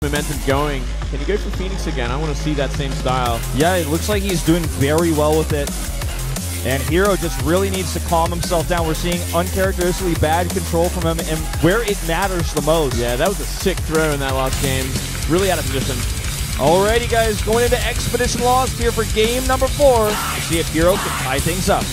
momentum going. Can he go for Phoenix again? I want to see that same style. Yeah, it looks like he's doing very well with it. And herO just really needs to calm himself down. We're seeing uncharacteristically bad control from him and where it matters the most. Yeah, that was a sick throw in that last game. Really out of position. Alrighty, guys, going into Expedition Lost here for game number 4. Let's see if herO can tie things up.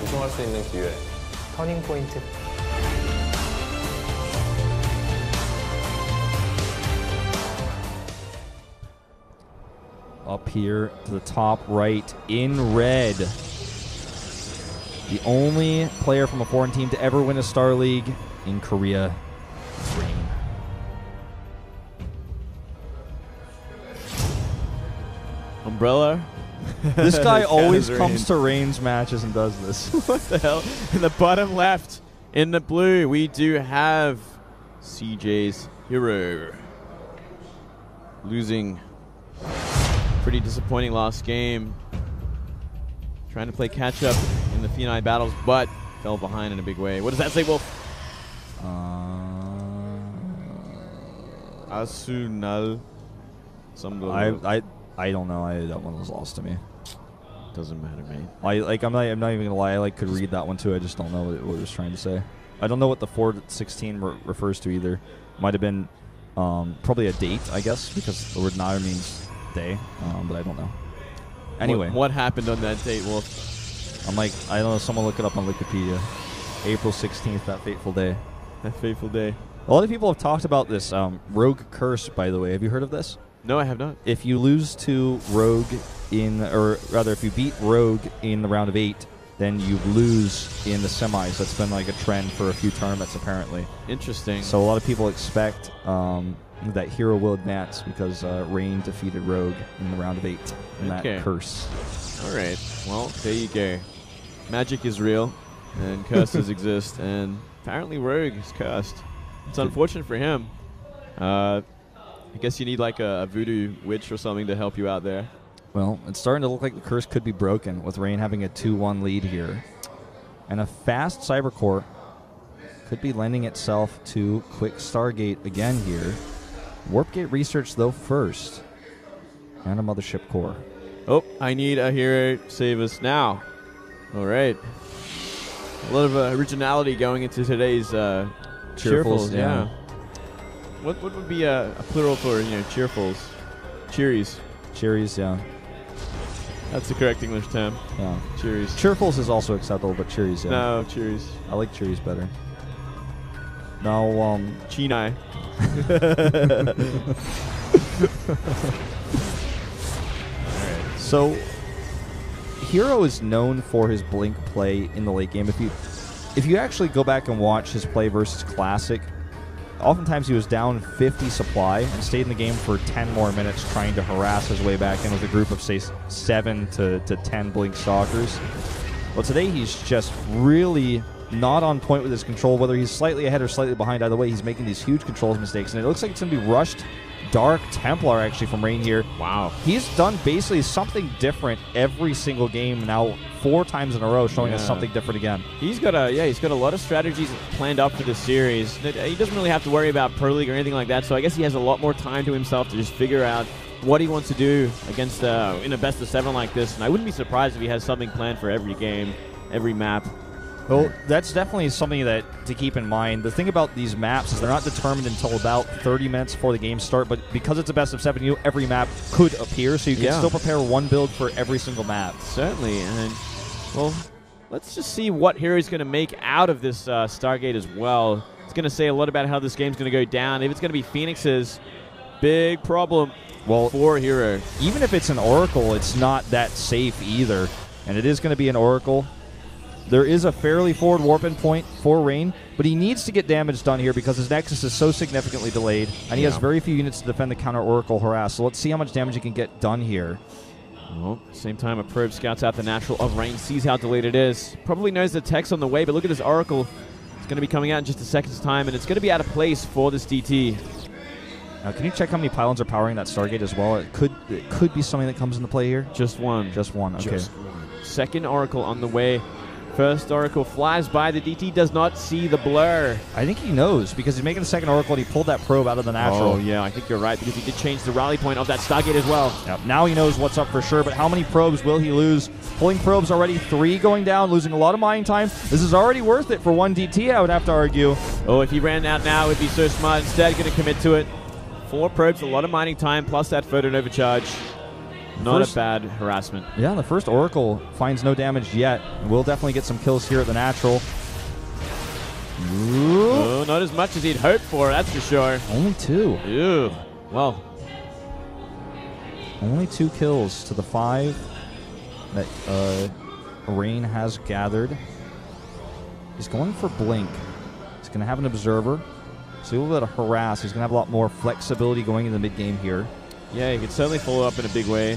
우승할 수 있는 기회. 터닝 포인트. Up here to the top right in red. The only player from a foreign team to ever win a Star League in Korea. Rain. Umbrella. This guy always comes to Rain's matches and does this. What the hell? In the bottom left, in the blue, we do have CJ's herO. Losing. Pretty disappointing last game. Trying to play catch up in the Phenai battles, but fell behind in a big way. What does that say, Wolf? Asunal. I don't know. That one was lost to me. Doesn't matter, mate. I'm not even gonna lie. I could read that one too. I just don't know what it was trying to say. I don't know what the 416 refers to either. Might have been probably a date, I guess, because the word Nara means day, but I don't know. Anyway, what happened on that date, Wolf? I'm like, I don't know. Someone look it up on Wikipedia. April 16th, that fateful day. That fateful day. A lot of people have talked about this rogue curse. By the way, have you heard of this? No, I have not. If you lose to Rogue or rather, if you beat Rogue in the round of 8, then you lose in the semis. That's been like a trend for a few tournaments, apparently. Interesting. So a lot of people expect that herO will advance because Rain defeated Rogue in the round of 8 in that curse. All right. Well, there you go. Magic is real, and curses exist, and apparently Rogue is cursed. It's unfortunate for him. I guess you need like a voodoo witch or something to help you out there. Well, it's starting to look like the curse could be broken with Rain having a 2-1 lead here. And a fast Cybercore could be lending itself to quick Stargate again here. Warp Gate research, though, first. And a Mothership core. Oh, I need a herO save us now. All right. A lot of originality going into today's cheerfuls. Yeah. What would be a plural for, cheerfuls? Cheeries. Cheeries, yeah. That's the correct English term. Yeah. Cheeries. Cheerfuls is also acceptable, but cheeries, yeah. No, cheeries. I like cheeries better. Now, Chinai. Alright. So, herO is known for his blink play in the late game. If you actually go back and watch his play versus Classic, oftentimes he was down 50 supply and stayed in the game for 10 more minutes trying to harass his way back in with a group of, say, 7 to 10 Blink Stalkers. Well, today he's just really not on point with his control, whether he's slightly ahead or slightly behind. Either way, he's making these huge controls mistakes, and it looks like it's going to be rushed Dark Templar, actually, from Rain here. Wow. He's done basically something different every single game now, 4 times in a row, showing us something different again. He's got a lot of strategies planned up for this series. He doesn't really have to worry about Pro League or anything like that, so I guess he has a lot more time to himself to just figure out what he wants to do against in a best of 7 like this, and I wouldn't be surprised if he has something planned for every game, every map. Well, that's definitely something to keep in mind. The thing about these maps is they're not determined until about 30 minutes before the game start, but because it's a best of 7, every map could appear, so you can still prepare one build for every single map. Certainly, and, well, let's just see what hero's going to make out of this Stargate as well. It's going to say a lot about how this game's going to go down. If it's going to be Phoenix's, big problem for herO. Even if it's an Oracle, it's not that safe either, and it is going to be an Oracle. There is a fairly forward warp-in point for Rain, but he needs to get damage done here because his Nexus is so significantly delayed, and he has very few units to defend the counter Oracle harass. So let's see how much damage he can get done here. Well, same time a probe scouts out the natural of Rain, sees how delayed it is. Probably knows the tech's on the way, but look at this Oracle. It's going to be coming out in just a second's time, and it's going to be out of place for this DT. Now, can you check how many pylons are powering that Stargate as well? It could be something that comes into play here. Just one. Just one, okay. Just one. Second Oracle on the way. First Oracle flies by. The DT does not see the blur. I think he knows because he's making the second Oracle and he pulled that probe out of the natural. Oh, yeah, I think you're right because he did change the rally point of that Stargate as well. Yep. Now he knows what's up for sure, but how many probes will he lose? Pulling probes already, 3 going down, losing a lot of mining time. This is already worth it for one DT, I would have to argue. Oh, if he ran out now, it would be so smart. Instead, going to commit to it. 4 probes, a lot of mining time, plus that photon overcharge. Not a bad harassment. Yeah, the first Oracle finds no damage yet. We'll definitely get some kills here at the natural. Ooh. Oh, not as much as he'd hoped for, that's for sure. Only 2. Ew. Well. Only 2 kills to the 5 that Rain has gathered. He's going for Blink. He's going to have an Observer. So a little bit of harass. He's going to have a lot more flexibility going into the mid-game here. Yeah, he could certainly follow up in a big way.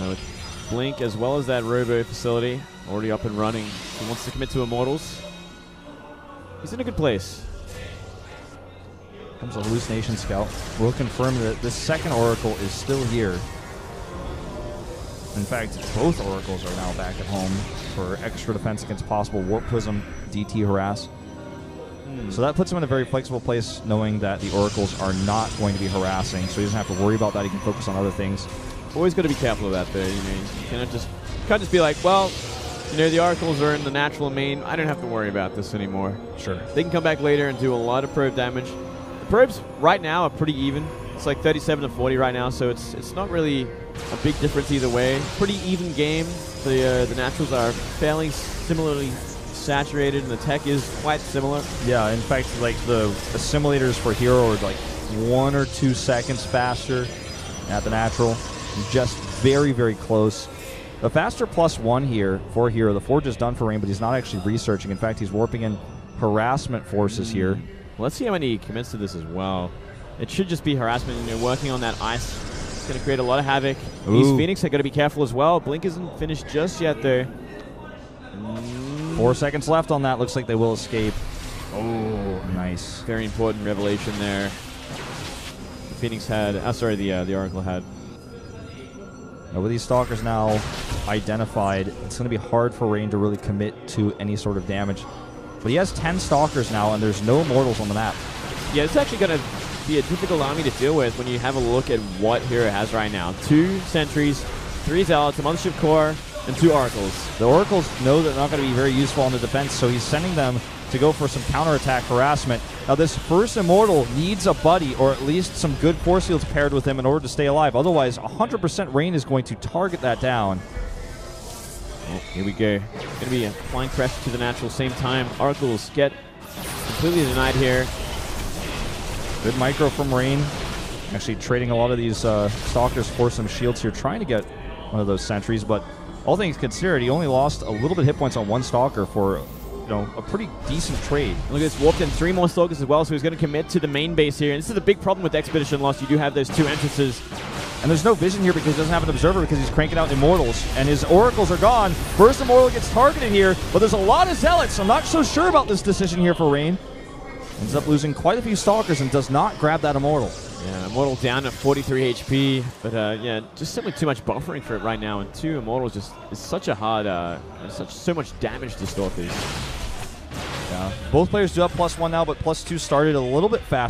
With Blink as well as that Robo facility already up and running. He wants to commit to Immortals. He's in a good place. Comes a Hallucination Scout. We'll confirm that this second Oracle is still here. In fact, both Oracles are now back at home for extra defense against possible Warp Prism DT harass. So that puts him in a very flexible place, knowing that the Oracles are not going to be harassing, so he doesn't have to worry about that. He can focus on other things. Always got to be careful of that, though. You can't just be like, well, the Oracles are in the natural main. I don't have to worry about this anymore. Sure. They can come back later and do a lot of probe damage. The probes right now are pretty even. It's like 37 to 40 right now, so it's not really a big difference either way. Pretty even game. The naturals are fairly similarly saturated, and the tech is quite similar. Yeah, in fact, like the assimilators for herO are like 1 or 2 seconds faster at the natural. Just very, very close. The faster +1 here for herO. The forge is done for Rain, but he's not actually researching. In fact, he's warping in harassment forces here. Well, let's see how many he commits to this as well. It should just be harassment, working on that ice. It's going to create a lot of havoc. Ooh. These Phoenix are going to be careful as well. Blink isn't finished just yet, though. 4 seconds left on that. Looks like they will escape. Oh, nice. Very important revelation there. The Phoenix had, the Oracle had. Now with these Stalkers now identified, it's going to be hard for Rain to really commit to any sort of damage. But he has 10 Stalkers now, and there's no Immortals on the map. Yeah, it's actually going to be a difficult army to deal with when you have a look at what herO has right now. 2 Sentries, 3 Zealots, a Mothership Core, and 2 Oracles. The Oracles know that they're not going to be very useful on the defense, so he's sending them to go for some counterattack harassment. Now this first Immortal needs a buddy, or at least some good force fields paired with him in order to stay alive. Otherwise, 100% Rain is going to target that down. Oh, here we go. Going to be a flying pressure to the natural. Same time, Oracles get completely denied here. Good micro from Rain. Actually trading a lot of these Stalkers for some shields here, trying to get one of those sentries, but all things considered, he only lost a little bit of hit points on 1 Stalker for a pretty decent trade. Look at this, warped in 3 more Stalkers as well, so he's going to commit to the main base here. And this is a big problem with Expedition Lost. You do have those 2 entrances. And there's no vision here because he doesn't have an Observer because he's cranking out Immortals. And his Oracles are gone. First Immortal gets targeted here, but there's a lot of Zealots. I'm not so sure about this decision here for Rain. Ends up losing quite a few Stalkers and does not grab that Immortal. Yeah, Immortal down at 43 HP, but yeah, just simply too much buffering for it right now. And 2 Immortals just is such a hard, so much damage to Stalkers. Yeah. Both players do have +1 now, but +2 started a little bit faster.